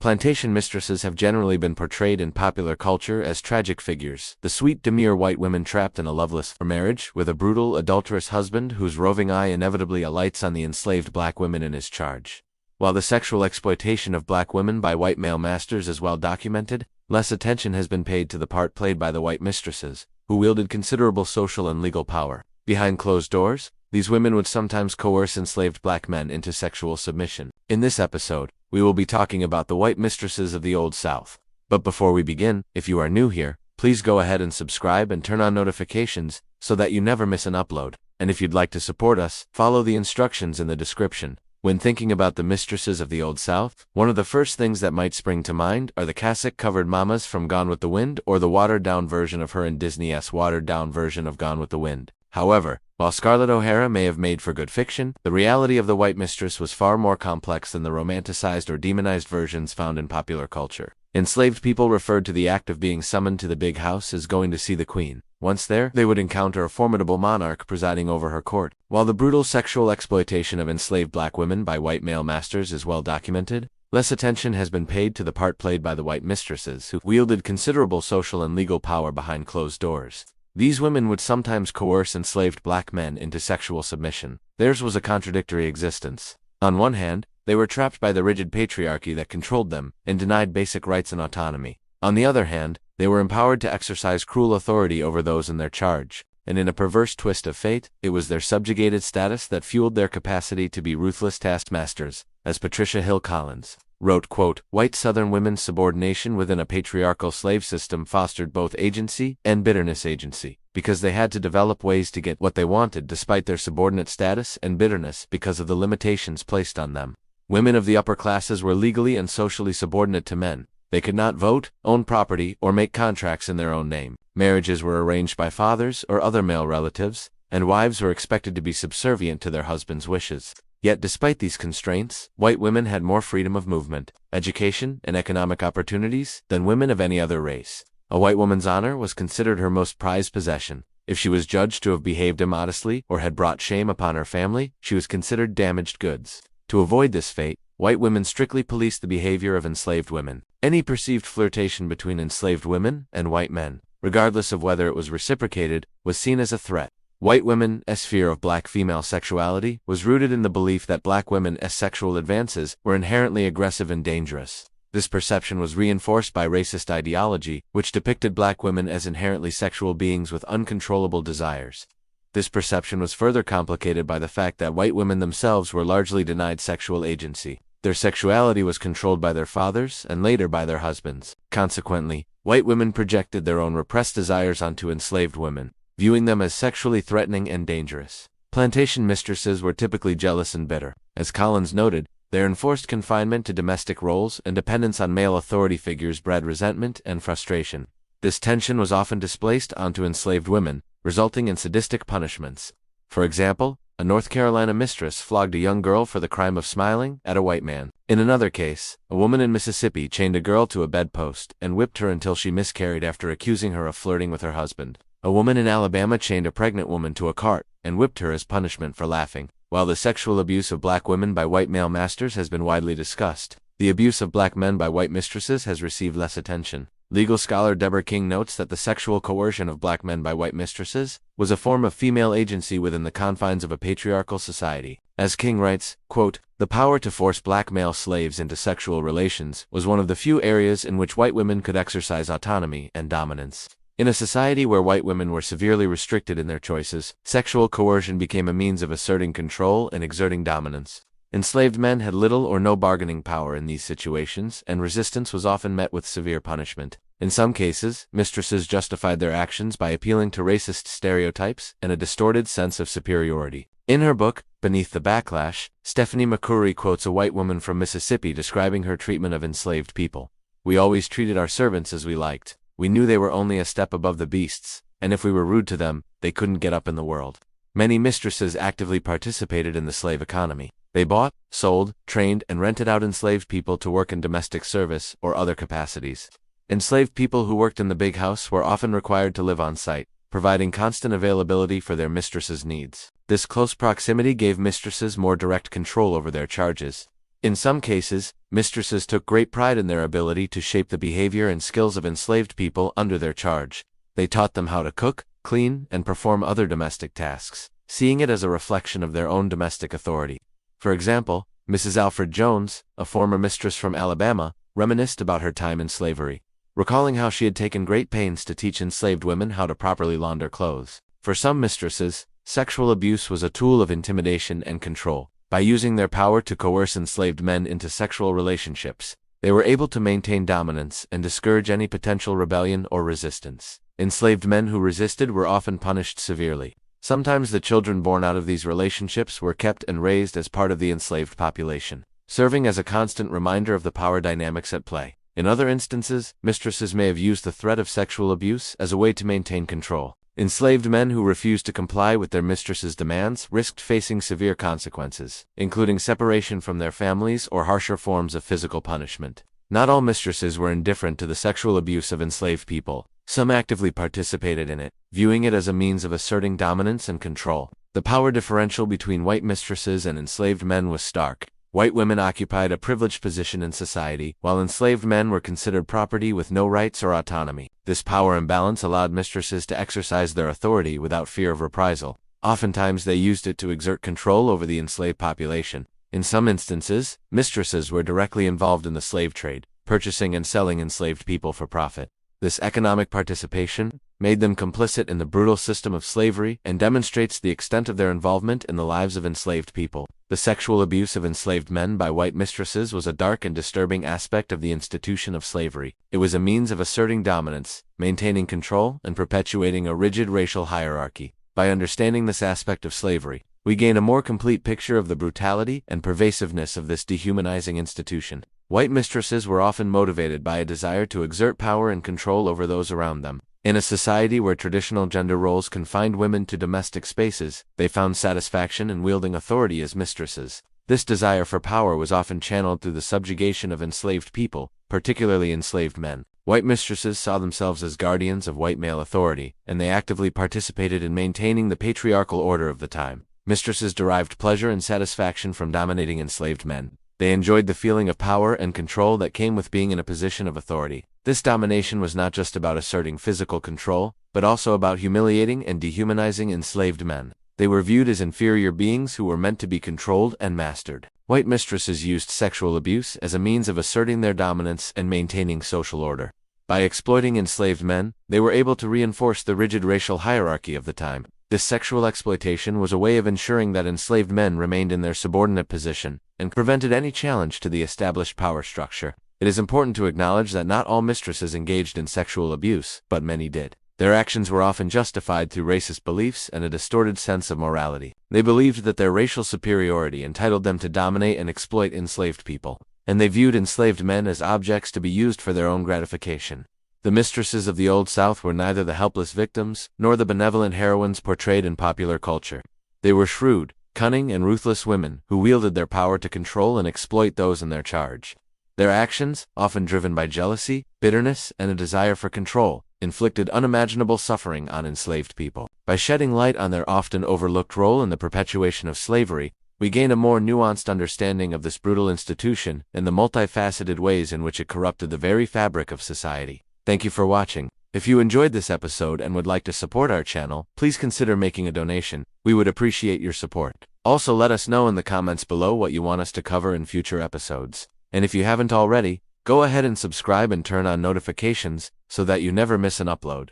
Plantation mistresses have generally been portrayed in popular culture as tragic figures, the sweet, demure white women trapped in a loveless marriage with a brutal, adulterous husband whose roving eye inevitably alights on the enslaved black women in his charge. While the sexual exploitation of black women by white male masters is well documented, less attention has been paid to the part played by the white mistresses, who wielded considerable social and legal power. Behind closed doors, these women would sometimes coerce enslaved black men into sexual submission. In this episode, we will be talking about the white mistresses of the Old South. But before we begin, if you are new here, please go ahead and subscribe and turn on notifications so that you never miss an upload. And if you'd like to support us, follow the instructions in the description. When thinking about the mistresses of the Old South, one of the first things that might spring to mind are the cassock-covered mamas from Gone with the Wind or the watered-down version of her in Disney's watered-down version of Gone with the Wind. However, while Scarlett O'Hara may have made for good fiction, the reality of the white mistress was far more complex than the romanticized or demonized versions found in popular culture. Enslaved people referred to the act of being summoned to the big house as going to see the queen. Once there, they would encounter a formidable monarch presiding over her court. While the brutal sexual exploitation of enslaved black women by white male masters is well documented, less attention has been paid to the part played by the white mistresses who wielded considerable social and legal power behind closed doors. These women would sometimes coerce enslaved black men into sexual submission. Theirs was a contradictory existence. On one hand, they were trapped by the rigid patriarchy that controlled them and denied basic rights and autonomy. On the other hand, they were empowered to exercise cruel authority over those in their charge, and in a perverse twist of fate, it was their subjugated status that fueled their capacity to be ruthless taskmasters, as Patricia Hill Collins wrote, quote, "White Southern women's subordination within a patriarchal slave system fostered both agency and bitterness agency, because they had to develop ways to get what they wanted despite their subordinate status and bitterness because of the limitations placed on them. Women of the upper classes were legally and socially subordinate to men. They could not vote, own property, or make contracts in their own name. Marriages were arranged by fathers or other male relatives, and wives were expected to be subservient to their husbands' wishes. Yet despite these constraints, white women had more freedom of movement, education, and economic opportunities than women of any other race. A white woman's honor was considered her most prized possession. If she was judged to have behaved immodestly or had brought shame upon her family, she was considered damaged goods. To avoid this fate, white women strictly policed the behavior of enslaved women. Any perceived flirtation between enslaved women and white men, regardless of whether it was reciprocated, was seen as a threat. White women's fear of black female sexuality was rooted in the belief that black women's sexual advances were inherently aggressive and dangerous. This perception was reinforced by racist ideology, which depicted black women as inherently sexual beings with uncontrollable desires. This perception was further complicated by the fact that white women themselves were largely denied sexual agency. Their sexuality was controlled by their fathers and later by their husbands. Consequently, white women projected their own repressed desires onto enslaved women, viewing them as sexually threatening and dangerous. Plantation mistresses were typically jealous and bitter. As Collins noted, their enforced confinement to domestic roles and dependence on male authority figures bred resentment and frustration. This tension was often displaced onto enslaved women, resulting in sadistic punishments. For example, a North Carolina mistress flogged a young girl for the crime of smiling at a white man. In another case, a woman in Mississippi chained a girl to a bedpost and whipped her until she miscarried after accusing her of flirting with her husband. A woman in Alabama chained a pregnant woman to a cart and whipped her as punishment for laughing. While the sexual abuse of black women by white male masters has been widely discussed, the abuse of black men by white mistresses has received less attention. Legal scholar Deborah King notes that the sexual coercion of black men by white mistresses was a form of female agency within the confines of a patriarchal society. As King writes, quote, "The power to force black male slaves into sexual relations was one of the few areas in which white women could exercise autonomy and dominance. In a society where white women were severely restricted in their choices, sexual coercion became a means of asserting control and exerting dominance. Enslaved men had little or no bargaining power in these situations, and resistance was often met with severe punishment. In some cases, mistresses justified their actions by appealing to racist stereotypes and a distorted sense of superiority." In her book, Beneath the Backlash, Stephanie McCurry quotes a white woman from Mississippi describing her treatment of enslaved people. "We always treated our servants as we liked. We knew they were only a step above the beasts, and if we were rude to them, they couldn't get up in the world." Many mistresses actively participated in the slave economy. They bought, sold, trained, and rented out enslaved people to work in domestic service or other capacities. Enslaved people who worked in the big house were often required to live on site, providing constant availability for their mistresses' needs. This close proximity gave mistresses more direct control over their charges. In some cases, mistresses took great pride in their ability to shape the behavior and skills of enslaved people under their charge. They taught them how to cook, clean, and perform other domestic tasks, seeing it as a reflection of their own domestic authority. For example, Mrs. Alfred Jones, a former mistress from Alabama, reminisced about her time in slavery, recalling how she had taken great pains to teach enslaved women how to properly launder clothes. For some mistresses, sexual abuse was a tool of intimidation and control. By using their power to coerce enslaved men into sexual relationships, they were able to maintain dominance and discourage any potential rebellion or resistance. Enslaved men who resisted were often punished severely. Sometimes the children born out of these relationships were kept and raised as part of the enslaved population, serving as a constant reminder of the power dynamics at play. In other instances, mistresses may have used the threat of sexual abuse as a way to maintain control. Enslaved men who refused to comply with their mistresses' demands risked facing severe consequences, including separation from their families or harsher forms of physical punishment. Not all mistresses were indifferent to the sexual abuse of enslaved people. Some actively participated in it, viewing it as a means of asserting dominance and control. The power differential between white mistresses and enslaved men was stark. White women occupied a privileged position in society, while enslaved men were considered property with no rights or autonomy. This power imbalance allowed mistresses to exercise their authority without fear of reprisal. Oftentimes they used it to exert control over the enslaved population. In some instances, mistresses were directly involved in the slave trade, purchasing and selling enslaved people for profit. This economic participation made them complicit in the brutal system of slavery and demonstrates the extent of their involvement in the lives of enslaved people. The sexual abuse of enslaved men by white mistresses was a dark and disturbing aspect of the institution of slavery. It was a means of asserting dominance, maintaining control, and perpetuating a rigid racial hierarchy. By understanding this aspect of slavery, we gain a more complete picture of the brutality and pervasiveness of this dehumanizing institution. White mistresses were often motivated by a desire to exert power and control over those around them. In a society where traditional gender roles confined women to domestic spaces, they found satisfaction in wielding authority as mistresses. This desire for power was often channeled through the subjugation of enslaved people, particularly enslaved men. White mistresses saw themselves as guardians of white male authority, and they actively participated in maintaining the patriarchal order of the time. Mistresses derived pleasure and satisfaction from dominating enslaved men. They enjoyed the feeling of power and control that came with being in a position of authority. This domination was not just about asserting physical control, but also about humiliating and dehumanizing enslaved men. They were viewed as inferior beings who were meant to be controlled and mastered. White mistresses used sexual abuse as a means of asserting their dominance and maintaining social order. By exploiting enslaved men, they were able to reinforce the rigid racial hierarchy of the time. This sexual exploitation was a way of ensuring that enslaved men remained in their subordinate position and prevented any challenge to the established power structure. It is important to acknowledge that not all mistresses engaged in sexual abuse, but many did. Their actions were often justified through racist beliefs and a distorted sense of morality. They believed that their racial superiority entitled them to dominate and exploit enslaved people, and they viewed enslaved men as objects to be used for their own gratification. The mistresses of the Old South were neither the helpless victims nor the benevolent heroines portrayed in popular culture. They were shrewd, cunning, and ruthless women who wielded their power to control and exploit those in their charge. Their actions, often driven by jealousy, bitterness, and a desire for control, inflicted unimaginable suffering on enslaved people. By shedding light on their often overlooked role in the perpetuation of slavery, we gain a more nuanced understanding of this brutal institution and the multifaceted ways in which it corrupted the very fabric of society. Thank you for watching. If you enjoyed this episode and would like to support our channel, please consider making a donation. We would appreciate your support. Also, let us know in the comments below what you want us to cover in future episodes. And if you haven't already, go ahead and subscribe and turn on notifications so that you never miss an upload.